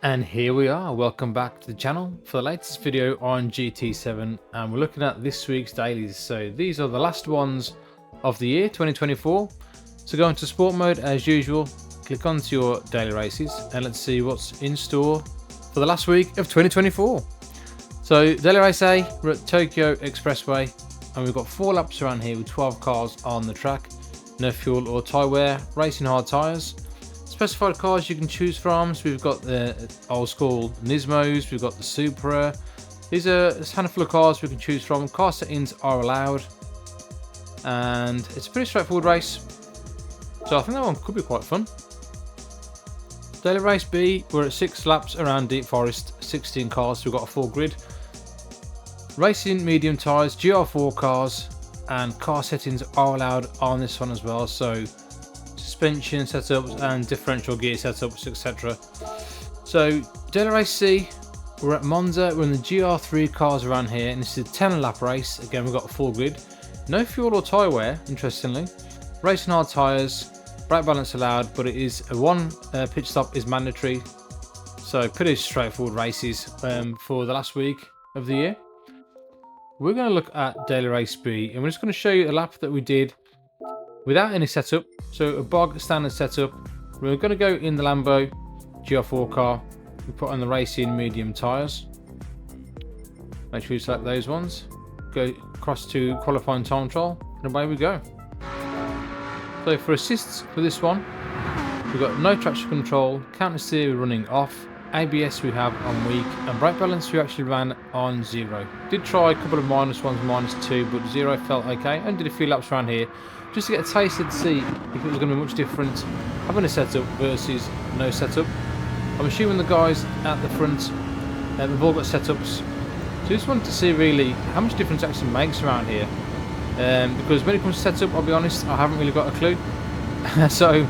And here we are, welcome back to the channel for the latest video on GT7, and we're looking at this week's dailies. So these are the last ones of the year 2024. So go into sport mode as usual, click onto your daily races, and let's see what's in store for the last week of 2024. So daily race A, we're at Tokyo Expressway, and we've got 4 laps around here with 12 cars on the track. No fuel or tyre wear, racing hard tyres. Specified cars you can choose from, so we've got the old school Nismos, we've got the Supra. These are a handful of cars we can choose from. Car settings are allowed, and it's a pretty straightforward race, so I think that one could be quite fun. Daily race B, we're at 6 laps around Deep Forest, 16 cars, so we've got a full grid. Racing medium tyres, GR4 cars, and car settings are allowed on this one as well, so suspension setups and differential gear setups, etc. So daily race C, we're at Monza, we're in the GR3 cars around here, and this is a 10 lap race. Again, we've got a full grid, no fuel or tyre wear, interestingly. Racing hard tyres, brake balance allowed, but it is a one pit stop is mandatory, so pretty straightforward races for the last week of the year. We're going to look at daily race B, and we're just going to show you a lap that we did without any setup, so a bog standard setup. We're going to go in the Lambo GR4 car. We put on the racing medium tyres. Make sure you select those ones. Go across to qualifying time trial, and away we go. So for assists for this one, we've got no traction control, counter steer running off, ABS we have on weak, and brake balance we actually ran on 0. Did try a couple of -1s, -2, but 0 felt okay, and did a few laps around here just to get a taste to see if it was going to be much different having a setup versus no setup. I'm assuming the guys at the front have all got setups, so just wanted to see really how much difference it actually makes around here, because when it comes to setup, I'll be honest, I haven't really got a clue. So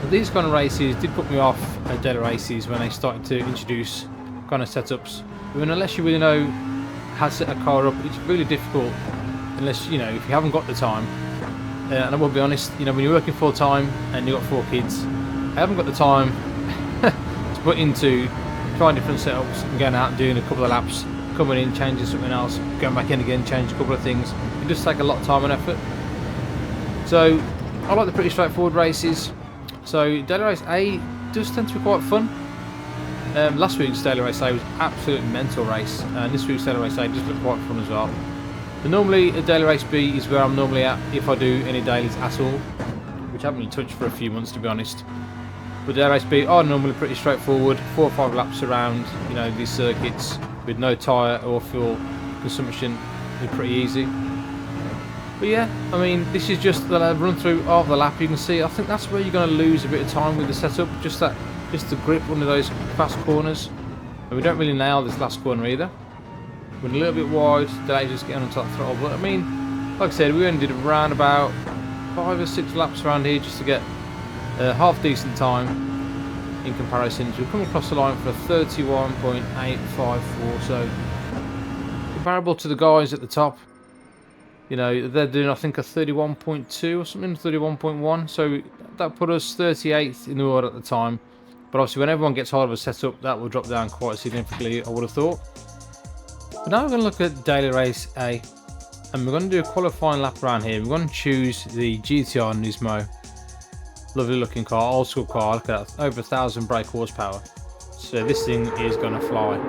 these kind of races did put me off at daily races when they started to introduce kind of setups. I mean, unless you really know how to set a car up, it's really difficult unless, you know, if you haven't got the time. And I will be honest, you know, when you're working full time and you've got 4 kids, I haven't got the time to put into trying different setups and going out and doing a couple of laps, coming in, changing something else, going back in again, change a couple of things. It does take a lot of time and effort. So I like the pretty straightforward races. So daily race A does tend to be quite fun. Last week's daily race A was absolutely mental race, and this week's daily race A does look quite fun as well. But normally a daily race B is where I'm normally at if I do any dailies at all, which I haven't really touched for a few months, to be honest. But daily race B are normally pretty straightforward, 4 or 5 laps around, you know, these circuits with no tyre or fuel consumption. They're pretty easy. But yeah, I mean, this is just the run through of the lap. You can see, I think that's where you're going to lose a bit of time with the setup, just the grip under those fast corners. And we don't really nail this last corner either. We're a little bit wide, today just getting onto that throttle. But I mean, like I said, we only did around about 5 or 6 laps around here just to get a half decent time in comparison. So we've come across the line for a 31.854, so comparable to the guys at the top. You know, they're doing, I think, a 31.2 or something, 31.1. So that put us 38th in the world at the time. But obviously, when everyone gets hold of a setup, that will drop down quite significantly, I would have thought. But now we're going to look at daily race A, and we're going to do a qualifying lap around here. We're going to choose the GTR Nismo. Lovely looking car, old school car. Look at that, over 1,000 brake horsepower. So this thing is going to fly.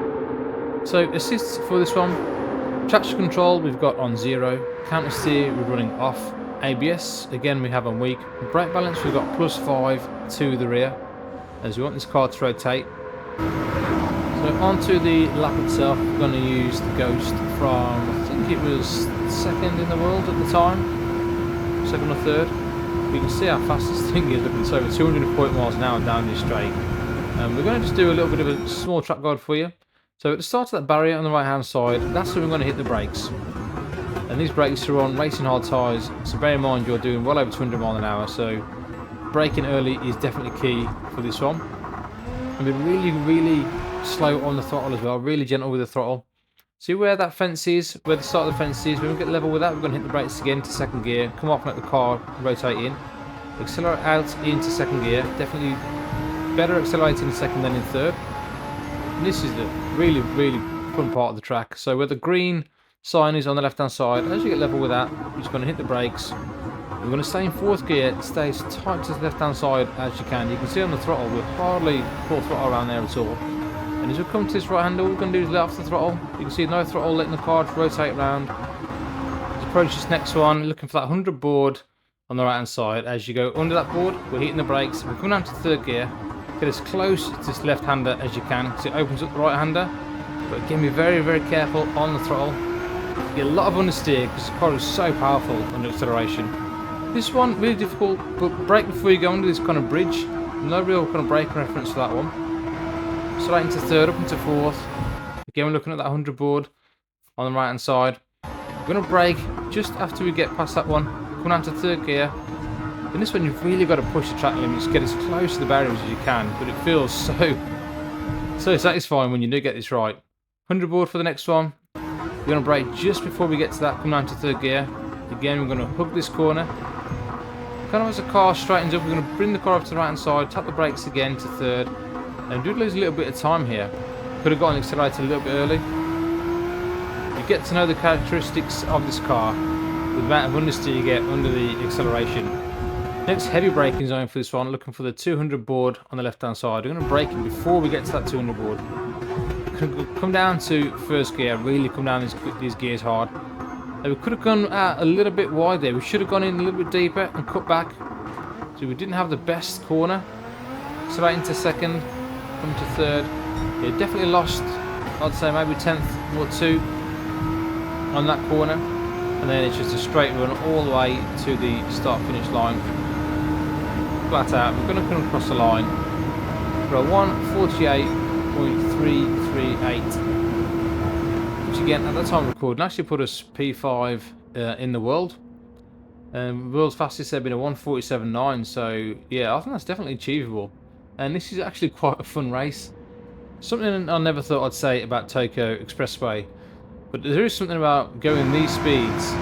So assists for this one. Traction control we've got on 0, counter steer we're running off, ABS again we have on weak, brake balance we've got +5 to the rear as we want this car to rotate. So onto the lap itself, we're going to use the Ghost from, I think it was 2nd in the world at the time, 2nd or 3rd. You can see how fast this thing is. Look, it's over 240 miles an hour down this straight. We're going to just do a little bit of a small track guide for you. So at the start of that barrier on the right hand side, that's where we're going to hit the brakes. And these brakes are on racing hard tyres, so bear in mind you're doing well over 200 miles an hour, so braking early is definitely key for this one. And be really, really slow on the throttle as well, really gentle with the throttle. See where that fence is, where the start of the fence is. When we get level with that, we're going to hit the brakes again to 2nd gear, come off and let the car rotate in. Accelerate out into 2nd gear, definitely better accelerating in 2nd than in 3rd. And this is the really, really fun part of the track. So where the green sign is on the left hand side, as you get level with that, you're just going to hit the brakes. We're going to stay in 4th gear, stay as tight to the left hand side as you can. You can see on the throttle, we'll hardly pull throttle around there at all. And as we come to this right hand, all we're going to do is let off the throttle. You can see no throttle, letting the car rotate around. Let's approach this next one, looking for that 100 board on the right hand side. As you go under that board, we're hitting the brakes. We're coming down to 3rd gear. Get as close to this left hander as you can, because it opens up the right hander. But again, be very, very careful on the throttle. You get a lot of understeer because the car is so powerful under acceleration. This one, really difficult, but brake before you go under this kind of bridge. No real kind of brake reference for that one. Straight into 3rd, up into 4th. Again, we're looking at that 100 board on the right hand side. We're going to brake just after we get past that one. Come down to 3rd gear. In this one, you've really got to push the track limits, get as close to the barriers as you can, but it feels so satisfying when you do get this right. 100 board for the next one. We're going to brake just before we get to that, come down to 3rd gear. Again, we're going to hug this corner. Kind of as the car straightens up, we're going to bring the car up to the right hand side, tap the brakes again to 3rd, and do lose a little bit of time here. Could have gotten accelerated a little bit early. You get to know the characteristics of this car, the amount of understeer you get under the acceleration. Next, heavy braking zone for this one, looking for the 200 board on the left hand side. We're going to brake it before we get to that 200 board. Come down to 1st gear, really come down these gears hard. Now, we could have gone out a little bit wide there. We should have gone in a little bit deeper and cut back. So we didn't have the best corner. Straight into 2nd, come to 3rd. Yeah, definitely lost, I'd say maybe 10th or 2 on that corner. And then it's just a straight run all the way to the start finish line. Flat out, we're going to come across the line for a 1:48.338, which again at that time of recording actually put us P5 in the world. World's fastest had been a 1:47.9, so yeah, I think that's definitely achievable. And this is actually quite a fun race. Something I never thought I'd say about Tokyo Expressway, but there is something about going these speeds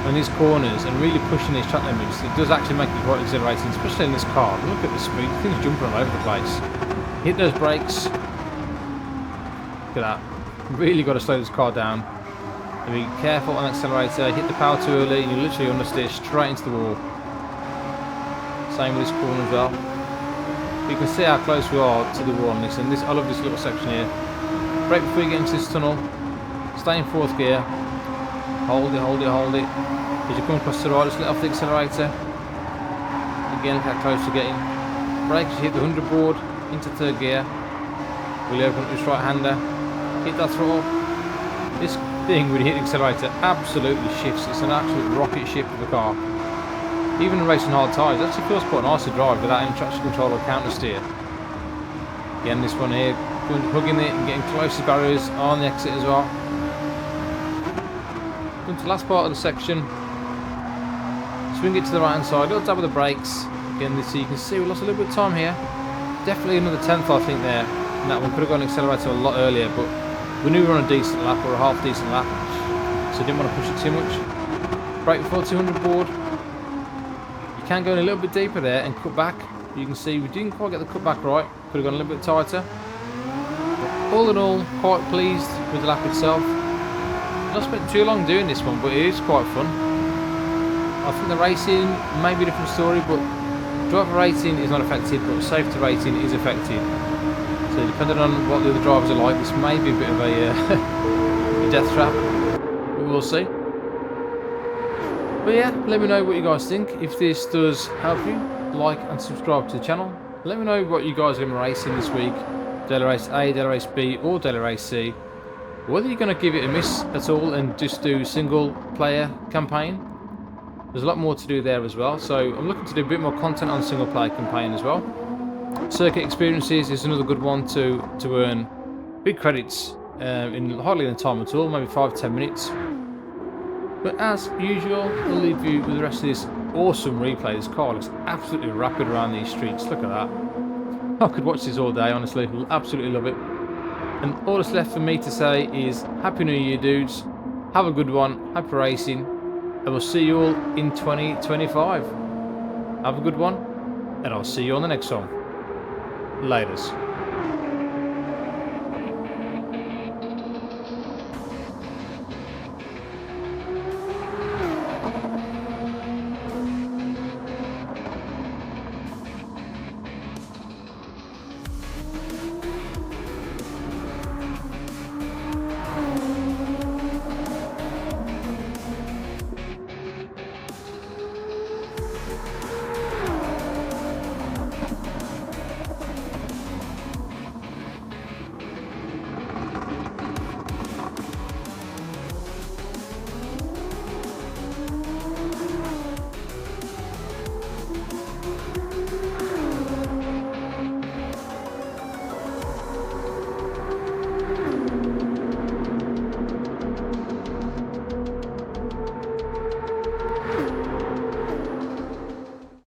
on these corners and really pushing these track limits. It does actually make it quite exhilarating, especially in this car. Look at the speed, things jumping all over the place. Hit those brakes. Look at that. Really got to slow this car down. And be careful on the accelerator. Hit the power too early and you literally understeer straight into the wall. Same with this corner as well. You can see how close we are to the wall on this, and this, I love this little section here. Brake before you get into this tunnel. Stay in 4th gear. Hold it, hold it, hold it. As you come across the right, just let off the accelerator. Again, look how close you're getting. Brake as you hit the 100 board into 3rd gear. We'll open up this right hander. Hit that throttle. This thing, when you hit the accelerator, absolutely shifts. It's an absolute rocket ship of a car. Even in racing hard tyres, it actually feels quite nice to drive without any traction control or counter steer. Again, this one here, hugging it and getting close to barriers on the exit as well. Come to the last part of the section. Swing it to the right hand side, little tap with the brakes. Again, so you can see we lost a little bit of time here. Definitely another 10th, I think, there. And that one could have gone accelerator a lot earlier, but we knew we were on a decent lap or a half decent lap, so didn't want to push it too much. Brake before 200 board. You can go in a little bit deeper there and cut back. You can see we didn't quite get the cut back right. Could have gone a little bit tighter. But all in all, quite pleased with the lap itself. Not spent too long doing this one, but it is quite fun. I think the racing may be a different story, but driver rating is not affected, but safety rating is affected. So depending on what the other drivers are like, this may be a bit of a, a death trap. But we'll see. But yeah, let me know what you guys think. If this does help you, like and subscribe to the channel. Let me know what you guys are going to be racing this week. Daily Race A, Daily Race B or Daily Race C. Whether you're going to give it a miss at all and just do single player campaign. There's a lot more to do there as well. So I'm looking to do a bit more content on single player campaign as well. Circuit experiences is another good one to earn big credits in hardly any time at all, maybe 5-10 minutes. But as usual, I'll leave you with the rest of this awesome replay. This car looks absolutely rapid around these streets. Look at that. I could watch this all day, honestly. Absolutely love it. And all that's left for me to say is Happy New Year, dudes. Have a good one. Happy racing. And we'll see you all in 2025. Have a good one. And I'll see you on the next one. Laters.